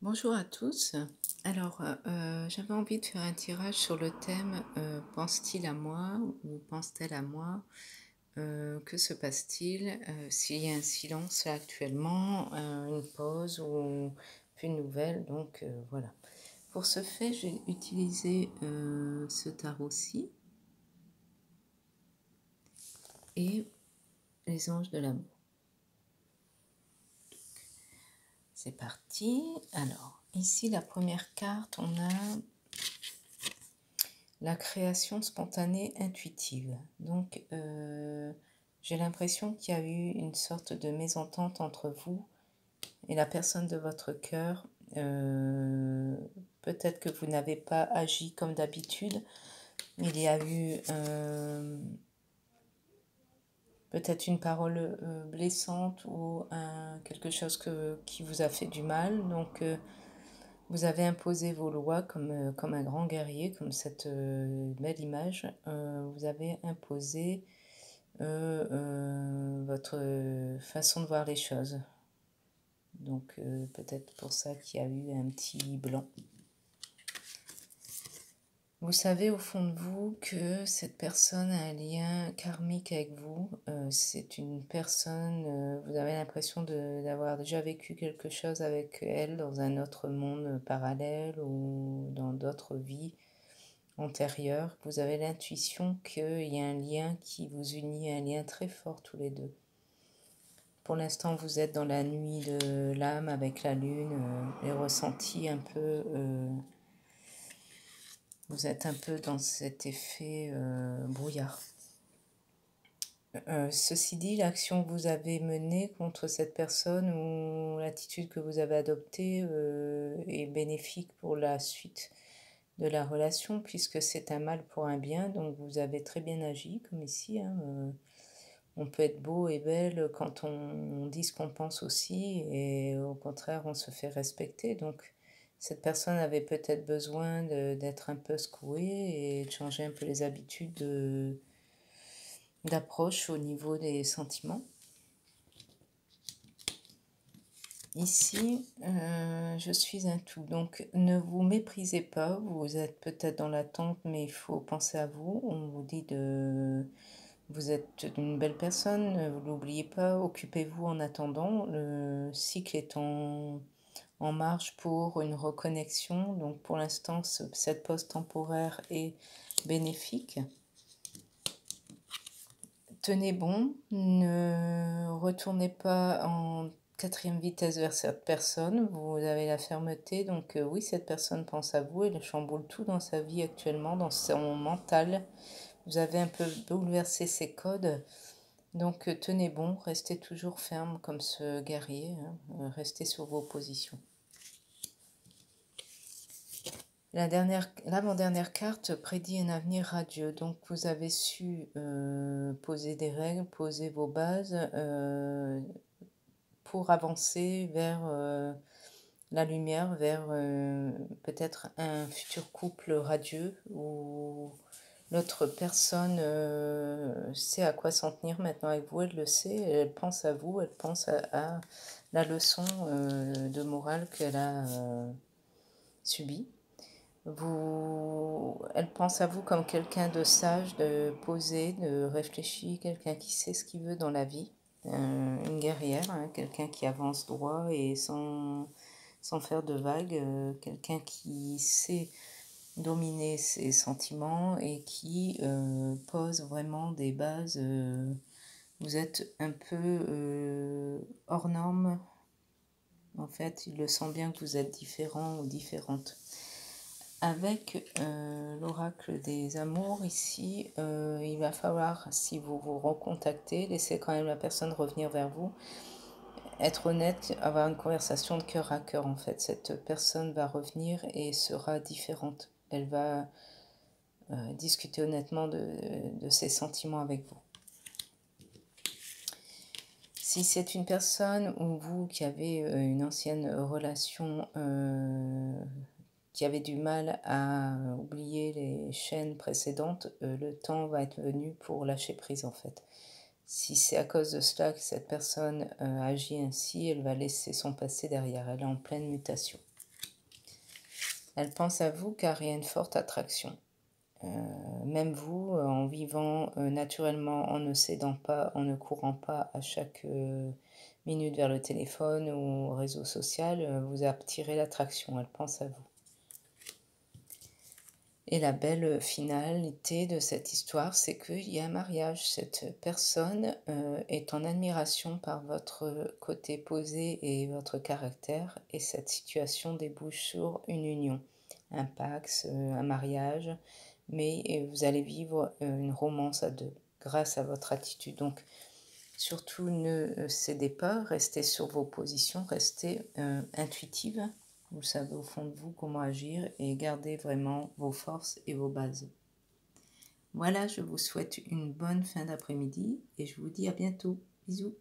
Bonjour à tous. Alors, j'avais envie de faire un tirage sur le thème pense-t-il à moi ou pense-t-elle à moi? Que se passe-t-il s'il y a un silence là actuellement, une pause ou plus de nouvelles? Donc voilà. Pour ce fait, j'ai utilisé ce tarot-ci et les anges de l'amour. C'est parti. Alors, ici, la première carte, on a la création spontanée intuitive. Donc, j'ai l'impression qu'il y a eu une sorte de mésentente entre vous et la personne de votre cœur. Peut-être que vous n'avez pas agi comme d'habitude. Il y a eu peut-être une parole blessante ou quelque chose qui vous a fait du mal. Donc, vous avez imposé vos lois comme un grand guerrier, comme cette belle image. Vous avez imposé votre façon de voir les choses. Donc peut-être pour ça qu'il y a eu un petit blanc. Vous savez au fond de vous que cette personne a un lien karmique avec vous. C'est une personne, vous avez l'impression d'avoir déjà vécu quelque chose avec elle dans un autre monde parallèle ou dans d'autres vies antérieures. Vous avez l'intuition qu'il y a un lien qui vous unit, un lien très fort tous les deux. Pour l'instant, vous êtes dans la nuit de l'âme avec la lune, les ressentis un peu... vous êtes un peu dans cet effet brouillard. Ceci dit, l'action que vous avez menée contre cette personne ou l'attitude que vous avez adoptée est bénéfique pour la suite de la relation puisque c'est un mal pour un bien. Donc vous avez très bien agi comme ici. On peut être beau et belle quand on dit ce qu'on pense aussi et au contraire on se fait respecter. Donc cette personne avait peut-être besoin d'être un peu secouée et de changer un peu les habitudes d'approche au niveau des sentiments. Ici, je suis un tout. Donc ne vous méprisez pas, vous êtes peut-être dans l'attente mais il faut penser à vous. On vous dit de... Vous êtes une belle personne, vous n'oubliez pas, occupez-vous en attendant. Le cycle est en marche pour une reconnexion. Donc pour l'instant, cette pause temporaire est bénéfique. Tenez bon, ne retournez pas en quatrième vitesse vers cette personne. Vous avez la fermeté, donc oui, cette personne pense à vous, elle chamboule tout dans sa vie actuellement, dans son mental. Vous avez un peu bouleversé ses codes. Donc tenez bon, restez toujours ferme comme ce guerrier, hein, restez sur vos positions. L'avant-dernière carte prédit un avenir radieux. Donc vous avez su poser des règles, poser vos bases pour avancer vers la lumière, vers peut-être un futur couple radieux où l'autre personne sait à quoi s'en tenir maintenant avec vous, elle le sait, elle pense à vous, elle pense à la leçon de morale qu'elle a subie. Elle pense à vous comme quelqu'un de sage, de posé, de réfléchi, quelqu'un qui sait ce qu'il veut dans la vie, une guerrière, hein, quelqu'un qui avance droit et sans faire de vagues, quelqu'un qui sait dominer ses sentiments et qui pose vraiment des bases. Vous êtes un peu hors norme. En fait, il le sent bien que vous êtes différent ou différente. Avec l'oracle des amours ici, il va falloir, si vous vous recontactez, laisser quand même la personne revenir vers vous, être honnête, avoir une conversation de cœur à cœur en fait. Cette personne va revenir et sera différente. Elle va discuter honnêtement de ses sentiments avec vous. Si c'est une personne ou vous qui avez une ancienne relation qui avait du mal à oublier les chaînes précédentes, le temps va être venu pour lâcher prise en fait. Si c'est à cause de cela que cette personne agit ainsi, elle va laisser son passé derrière, elle est en pleine mutation. Elle pense à vous car il y a une forte attraction. Même vous, en vivant naturellement, en ne cédant pas, en ne courant pas à chaque minute vers le téléphone ou au réseau social, vous attirez l'attraction. Elle pense à vous. Et la belle finalité de cette histoire, c'est qu'il y a un mariage. Cette personne est en admiration par votre côté posé et votre caractère, et cette situation débouche sur une union, un pax, un mariage, mais vous allez vivre une romance à deux grâce à votre attitude. Donc, surtout ne cédez pas, restez sur vos positions, restez intuitive. Vous savez au fond de vous comment agir et gardez vraiment vos forces et vos bases. Voilà, je vous souhaite une bonne fin d'après-midi et je vous dis à bientôt. Bisous.